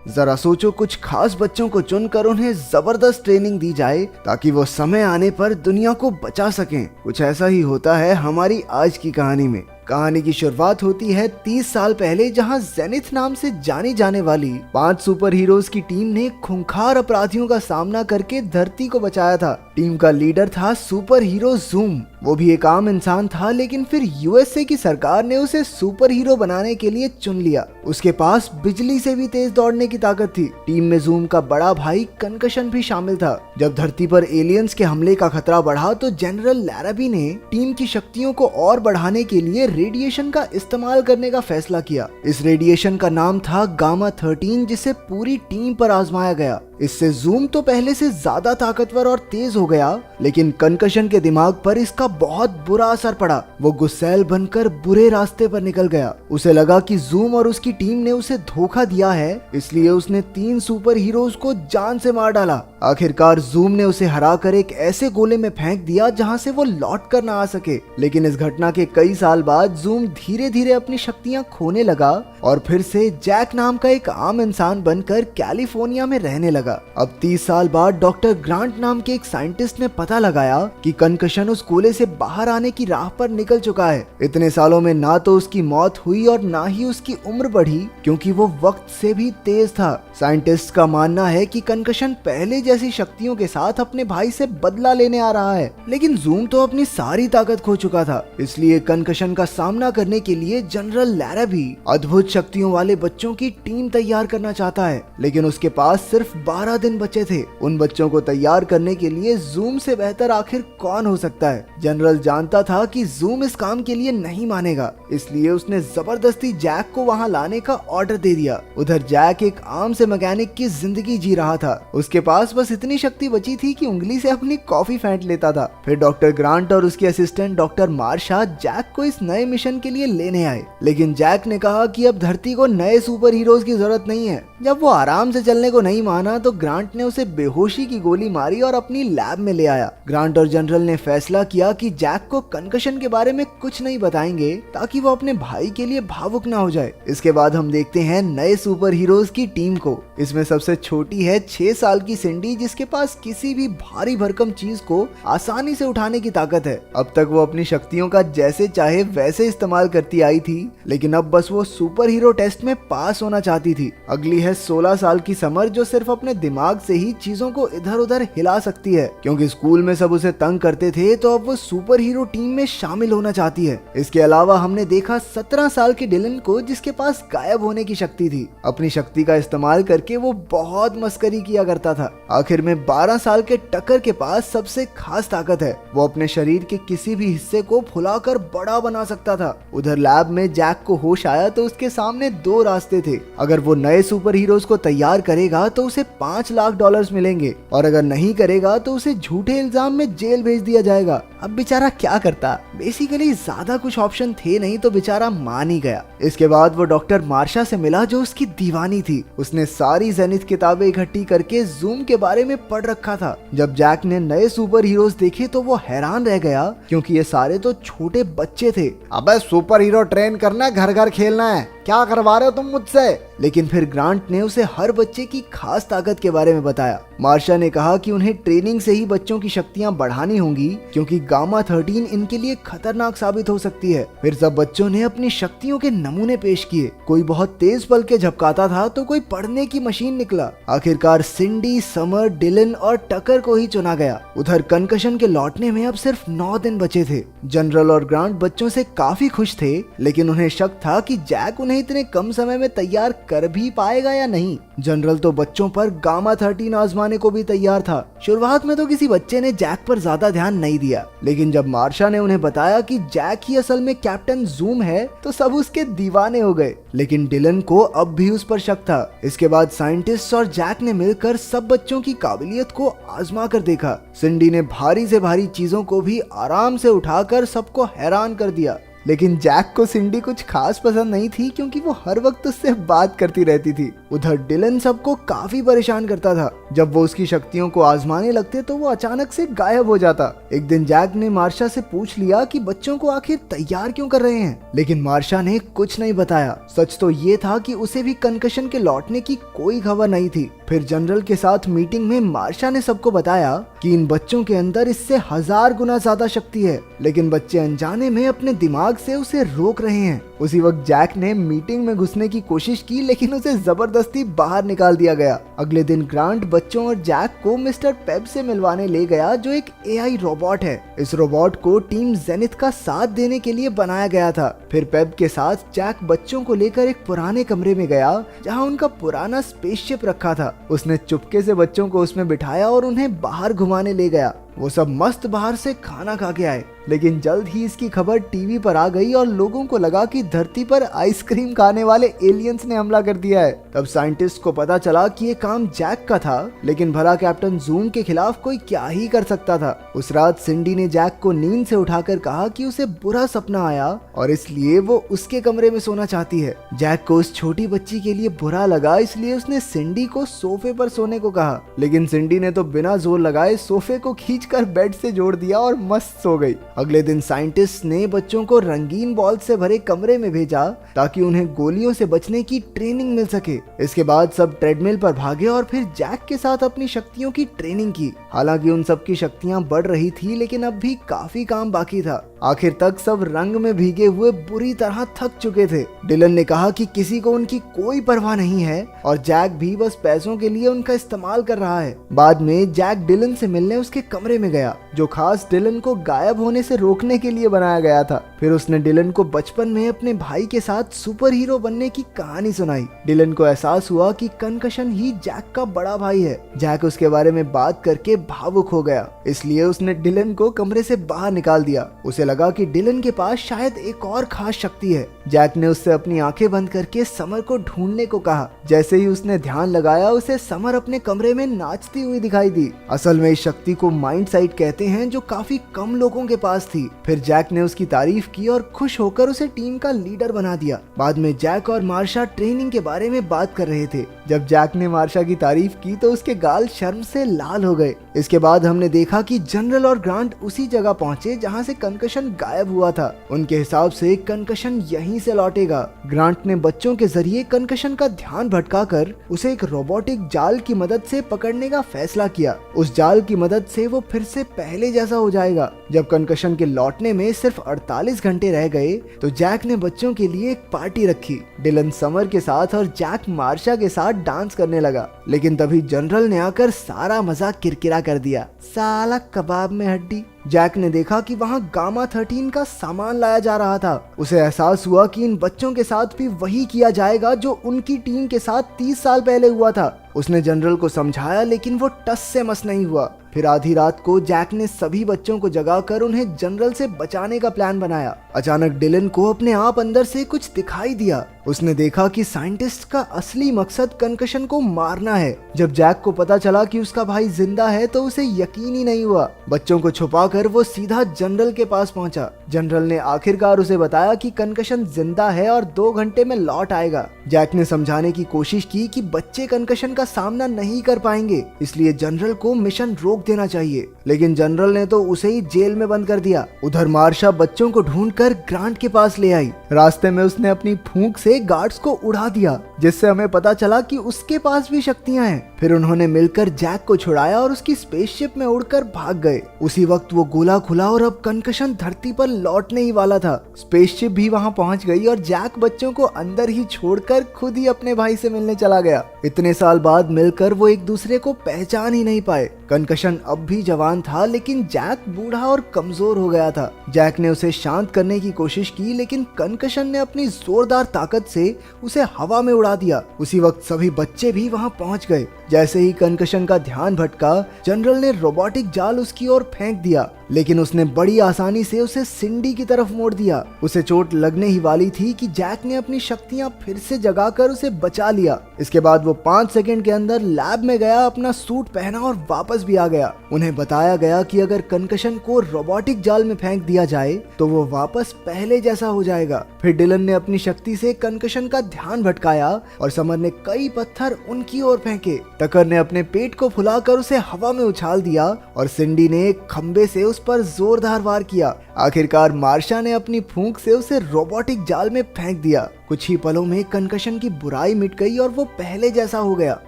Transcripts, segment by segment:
जरा सोचो, कुछ खास बच्चों को चुनकर उन्हें जबरदस्त ट्रेनिंग दी जाए ताकि वो समय आने पर दुनिया को बचा सकें। कुछ ऐसा ही होता है हमारी आज की कहानी में। कहानी की शुरुआत होती है 30 साल पहले, जहां जेनिथ नाम से जानी जाने वाली 5 सुपर हीरोज की टीम ने खूंखार अपराधियों का सामना करके धरती को बचाया था। टीम का लीडर था सुपर हीरो जूम। वो भी एक आम इंसान था, लेकिन फिर यूएसए की सरकार ने उसे सुपर हीरो बनाने के लिए चुन लिया। उसके पास बिजली से भी तेज दौड़ने की ताकत थी। टीम में जूम का बड़ा भाई कंकशन भी शामिल था। जब धरती पर एलियंस के हमले का खतरा बढ़ा तो जनरल लैराबी ने टीम की शक्तियों को और बढ़ाने के लिए रेडिएशन का इस्तेमाल करने का फैसला किया। इस रेडिएशन का नाम था गामा 13, जिसे पूरी टीम पर आजमाया गया। इससे जूम तो पहले से ज्यादा ताकतवर और तेज हो गया, लेकिन कंकशन के दिमाग पर इसका बहुत बुरा असर पड़ा। वो गुस्सैल बनकर बुरे रास्ते पर निकल गया। उसे लगा कि जूम और उसकी टीम ने उसे धोखा दिया है, इसलिए उसने 3 सुपर हीरोज को जान से मार डाला। आखिरकार जूम ने उसे हराकर एक ऐसे गोले में फेंक दिया जहां से वो लौट कर ना आ सके। लेकिन इस घटना के कई साल बाद जूम धीरे धीरे अपनी शक्तियां खोने लगा और फिर से जैक नाम का एक आम इंसान बनकर कैलिफोर्निया में रहने लगा। अब 30 साल बाद डॉक्टर ग्रांट नाम के एक साइंटिस्ट ने पता लगाया कि कंकशन उस गोले से बाहर आने की राह पर निकल चुका है। इतने सालों में ना तो उसकी मौत हुई और ना ही उसकी उम्र बढ़ी, क्योंकि वो वक्त से भी तेज था। साइंटिस्ट का मानना है कि कंकशन पहले जैसी शक्तियों के साथ अपने भाई से बदला लेने आ रहा है, लेकिन जूम तो अपनी सारी ताकत खो चुका था। इसलिए कंकशन का सामना करने के लिए जनरल लैराबी अद्भुत शक्तियों वाले बच्चों की टीम तैयार करना चाहता है, लेकिन उसके पास सिर्फ 12 दिन बचे थे। उन बच्चों को तैयार करने के लिए जूम से बेहतर आखिर कौन हो सकता है। जनरल जानता था कि जूम इस काम के लिए नहीं मानेगा, इसलिए उसने जबरदस्ती जैक को वहां लाने का ऑर्डर दे दिया। उधर जैक एक आम से मैकेनिक की जिंदगी जी रहा था। उसके पास बस इतनी शक्ति बची थी कि उंगली से अपनी कॉफी फेंट लेता था। फिर डॉक्टर ग्रांट और उसके असिस्टेंट डॉक्टर मार्शा जैक को इस नए मिशन के लिए लेने आए, लेकिन जैक ने कहा कि अब धरती को नए सुपर हीरोज की जरूरत नहीं है। जब वो आराम से चलने को नहीं माना तो ग्रांट ने उसे बेहोशी की गोली मारी और अपनी लैब में ले आया। ग्रांट और जनरल ने फैसला किया कि जैक को कंकशन के बारे में कुछ नहीं बताएंगे ताकि वो अपने भाई के लिए भावुक ना हो जाए। इसके बाद हम देखते हैं नए सुपर हीरोज की टीम को। इसमें सबसे छोटी है 6 साल की सिंडी, जिसके पास किसी भी भारी भरकम चीज को आसानी से उठाने की ताकत है। अब तक वो अपनी शक्तियों का जैसे चाहे वैसे इस्तेमाल करती आई थी, लेकिन अब बस वो सुपर हीरो टेस्ट में पास होना चाहती थी। अगली है 16 साल की समर, जो सिर्फ अपने दिमाग से ही चीजों को इधर उधर हिला सकती है। क्योंकि स्कूल में सब उसे तंग करते थे, तो अब वो सुपर हीरो टीम में शामिल होना चाहती है। इसके अलावा हमने देखा 17 साल के डिलन को, जिसके पास गायब होने की शक्ति थी। अपनी शक्ति का इस्तेमाल करके वो बहुत मस्करी किया करता था। आखिर में 12 साल के टकर के पास सबसे खास ताकत है, वो अपने शरीर के किसी भी हिस्से को फुलाकर बड़ा बना सकता था। उधर लैब में जैक को होश आया तो उसके सामने 2 रास्ते थे। अगर वो नए सुपर हीरोज को तैयार करेगा तो उसे $5 लाख मिलेंगे, और अगर नहीं करेगा तो उसे झूठे इल्जाम में जेल भेज दिया जाएगा। अब बेचारा क्या करता, बेसिकली ज्यादा कुछ ऑप्शन थे नहीं, तो बेचारा मान ही गया। इसके बाद वो डॉक्टर मार्शा से मिला, जो उसकी दीवानी थी। उसने सारी जेनिथ किताबें इकट्ठी करके जूम के बारे में पढ़ रखा था। जब जैक ने नए सुपर हीरोज देखे तो वो हैरान रह गया, क्योंकि ये सारे तो छोटे बच्चे थे। अबे सुपर हीरो ट्रेन करना है, घर घर खेलना है, क्या करवा रहे हो तुम मुझसे? लेकिन फिर ग्रांट ने उसे हर बच्चे की खास ताकत के बारे में बताया। मार्शा ने कहा कि उन्हें ट्रेनिंग से ही बच्चों की शक्तियां बढ़ानी होंगी, क्योंकि गामा 13 इनके लिए खतरनाक साबित हो सकती है। फिर सब बच्चों ने अपनी शक्तियों के नमूने पेश किए। कोई बहुत तेज पल के झपकाता था तो कोई पढ़ने की मशीन निकला। आखिरकार सिंडी, समर, डिलन और टकर को ही चुना गया। उधर कंकशन के लौटने में अब सिर्फ 9 दिन बचे थे। जनरल और ग्रांट बच्चों से काफी खुश थे, लेकिन उन्हें शक था कि जैक उन्हें इतने कम समय में तैयार कर भी पाएगा या नहीं। जनरल तो बच्चों पर गामा 13 आजमाने को भी तैयार था। शुरुआत में तो किसी बच्चे ने जैक पर ज्यादा ध्यान नहीं दिया, लेकिन जब मार्शा ने उन्हें बताया कि जैक ही असल में कैप्टन जूम है, तो सब उसके दीवाने हो गए। लेकिन डिलन को अब भी उस पर शक था। इसके बाद साइंटिस्ट और जैक ने मिलकर सब बच्चों की काबिलियत को आजमा कर देखा। सिंडी ने भारी से भारी चीजों को भी आराम से उठाकर सबको हैरान कर दिया। लेकिन जैक को सिंडी कुछ खास पसंद नहीं थी क्योंकि वो हर वक्त उससे बात करती रहती थी। उधर डिलन सबको काफी परेशान करता था। जब वो उसकी शक्तियों को आजमाने लगते तो वो अचानक से गायब हो जाता। एक दिन जैक ने मार्शा से पूछ लिया कि बच्चों को आखिर तैयार क्यों कर रहे हैं, लेकिन मार्शा ने कुछ नहीं बताया। सच तो ये था कि उसे भी कंकशन के लौटने की कोई खबर नहीं थी। फिर जनरल के साथ मीटिंग में मार्शा ने सबको बताया कि इन बच्चों के अंदर इससे 1000 गुना ज्यादा शक्ति है, लेकिन बच्चे अनजाने में अपने दिमाग से उसे रोक रहे हैं। उसी वक्त जैक ने मीटिंग में घुसने की कोशिश की, लेकिन उसे जबरदस्ती बाहर निकाल दिया गया। अगले दिन ग्रांट बच्चों और जैक को मिस्टर पेब से मिलवाने ले गया, जो एक एआई रोबोट है। इस रोबोट को टीम जेनिथ का साथ देने के लिए बनाया गया था। फिर पेब के साथ जैक बच्चों को लेकर एक पुराने कमरे में गया जहां उनका पुराना स्पेसशिप रखा था। उसने चुपके से बच्चों को उसमें बिठाया और उन्हें बाहर घुमाने ले गया। वो सब मस्त बाहर से खाना खा के आए, लेकिन जल्द ही इसकी खबर टीवी पर आ गई और लोगों को लगा कि धरती पर आइसक्रीम खाने वाले एलियंस ने हमला कर दिया है। तब साइंटिस्ट को पता चला कि ये काम जैक का था, लेकिन भला कैप्टन जूम के खिलाफ कोई क्या ही कर सकता था। उस रात सिंडी ने जैक को नींद से उठाकर कहा कि उसे बुरा सपना आया और इसलिए वो उसके कमरे में सोना चाहती है। जैक को उस छोटी बच्ची के लिए बुरा लगा, इसलिए उसने सिंडी को सोफे पर सोने को कहा, लेकिन सिंडी ने तो बिना जोर लगाए सोफे को कर बेड से जोड़ दिया और मस्त सो गई। अगले दिन साइंटिस्ट ने बच्चों को रंगीन बॉल से भरे कमरे में भेजा ताकि उन्हें गोलियों से बचने की ट्रेनिंग मिल सके। इसके बाद सब ट्रेडमिल पर भागे और फिर जैक के साथ अपनी शक्तियों की ट्रेनिंग की। हालांकि उन सब की शक्तियां बढ़ रही थी, लेकिन अब भी काफी काम बाकी था। आखिर तक सब रंग में भीगे हुए बुरी तरह थक चुके थे। डिलन ने कहा कि किसी को उनकी कोई परवाह नहीं है और जैक भी बस पैसों के लिए उनका इस्तेमाल कर रहा है। बाद में जैक डिलन से मिलने उसके कमरे में गया, जो खास डिलन को गायब होने से रोकने के लिए बनाया गया था। फिर उसने डिलन को बचपन में अपने भाई के साथ सुपर हीरो बनने की कहानी सुनाई। डिलन को एहसास हुआ कि कंकशन ही जैक का बड़ा भाई है। जैक उसके बारे में बात करके भावुक हो गया, इसलिए उसने डिलन को कमरे से बाहर निकाल दिया। उसे लगा कि डिलन के पास शायद एक और खास शक्ति है। जैक ने उससे अपनी आंखें बंद करके समर को ढूंढने को कहा। जैसे ही उसने ध्यान लगाया, उसे समर अपने कमरे में नाचती हुई दिखाई दी। असल में इस शक्ति को माइंड साइट कहते हैं, जो काफी कम लोगों के पास थी। फिर जैक ने उसकी तारीफ की और खुश होकर उसे टीम का लीडर बना दिया। बाद में जैक और मार्शा ट्रेनिंग के बारे में बात कर रहे थे। जब जैक ने मार्शा की तारीफ की तो उसके गाल शर्म से लाल हो गए। इसके बाद हमने देखा कि जनरल और ग्रांट उसी जगह पहुंचे जहां से कंकशन गायब हुआ था। उनके हिसाब से कंकशन यहीं से लौटेगा। ग्रांट ने बच्चों के जरिए कंकशन का ध्यान भटकाकर उसे एक रोबोटिक जाल की मदद से पकड़ने का फैसला किया। उस जाल की मदद से वो फिर से पहले जैसा हो जाएगा। जब कंकशन के लौटने में सिर्फ 48 घंटे रह गए तो जैक ने बच्चों के लिए एक पार्टी रखी। डिलन समर के साथ और जैक मार्शा के साथ डांस करने लगा, लेकिन तभी जनरल ने आकर सारा मजा किरकिरा कर दिया। साला कबाब में हड्डी। जैक ने देखा कि वहां गामा 13 का सामान लाया जा रहा था। उसे एहसास हुआ कि इन बच्चों के साथ भी वही किया जाएगा जो उनकी टीम के साथ 30 साल पहले हुआ था। उसने जनरल को समझाया, लेकिन वो टस से मस नहीं हुआ। फिर आधी रात को जैक ने सभी बच्चों को जगाकर उन्हें जनरल से बचाने का प्लान बनाया। अचानक डिलन को अपने आप अंदर से कुछ दिखाई दिया। उसने देखा कि साइंटिस्ट का असली मकसद कंकशन को मारना है। जब जैक को पता चला कि उसका भाई जिंदा है तो उसे यकीन ही नहीं हुआ। बच्चों को छुपाकर वो सीधा जनरल के पास पहुंचा। जनरल ने आखिरकार उसे बताया कि कंकशन जिंदा है और 2 घंटे में लौट आएगा। जैक ने समझाने की कोशिश की कि बच्चे कंकशन का सामना नहीं कर पाएंगे, इसलिए जनरल को मिशन रोक देना चाहिए, लेकिन जनरल ने तो उसे ही जेल में बंद कर दिया। उधर मार्शा बच्चों को ढूंढकर ग्रांट के पास ले आई। रास्ते में उसने अपनी फूंक से गार्ड्स को उड़ा दिया, जिससे हमें पता चला कि उसके पास भी शक्तियां हैं। फिर उन्होंने मिलकर जैक को छुड़ाया और उसकी स्पेसशिप में उड़कर भाग गए। उसी वक्त वो गोला खुला और अब कंकशन धरती पर लौटने ही वाला था। स्पेसशिप भी वहां पहुंच गई और जैक बच्चों को अंदर ही छोड़कर खुद ही अपने भाई से मिलने चला गया। इतने साल बाद मिलकर वो एक दूसरे को पहचान ही नहीं पाए। कंकशन अब भी जवान था, लेकिन जैक बूढ़ा और कमजोर हो गया था। जैक ने उसे शांत करने की कोशिश की, लेकिन कंकशन ने अपनी जोरदार ताकत से उसे हवा में उड़ा दिया। उसी वक्त सभी बच्चे भी वहां पहुंच गए। जैसे ही कंकशन का ध्यान भटका, जनरल ने रोबोटिक जाल उसकी ओर फेंक दिया, लेकिन उसने बड़ी आसानी से उसे सिंडी की तरफ मोड़ दिया। उसे चोट लगने ही वाली थी कि जैक ने अपनी शक्तियां फिर से जगाकर उसे बचा लिया। इसके बाद वो 5 सेकंड के अंदर लैब में गया, अपना सूट पहना और वापस भी आ गया। उन्हें बताया गया कि अगर कंकशन को रोबोटिक जाल में फेंक दिया जाए तो वो वापस बस पहले जैसा हो जाएगा। फिर डिलन ने अपनी शक्ति से कंकशन का ध्यान भटकाया और समर ने कई पत्थर उनकी ओर फेंके। टकर ने अपने पेट को फुलाकर उसे हवा में उछाल दिया और सिंडी ने एक खंबे से उस पर जोरदार वार किया। आखिरकार मार्शा ने अपनी फूंक से उसे रोबोटिक जाल में फेंक दिया। कुछ ही पलों में कंकशन की बुराई मिट गई और वो पहले जैसा हो गया।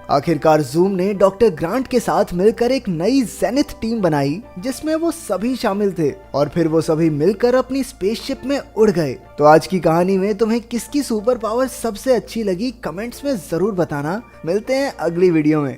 आखिरकार जूम ने डॉक्टर ग्रांट के साथ मिलकर एक नई जेनिथ टीम बनाई जिसमें वो सभी शामिल थे और फिर वो सभी मिलकर अपनी स्पेसशिप में उड़ गए। तो आज की कहानी में तुम्हें किसकी सुपर पावर सबसे अच्छी लगी कमेंट्स में जरूर बताना। मिलते हैं अगली वीडियो में।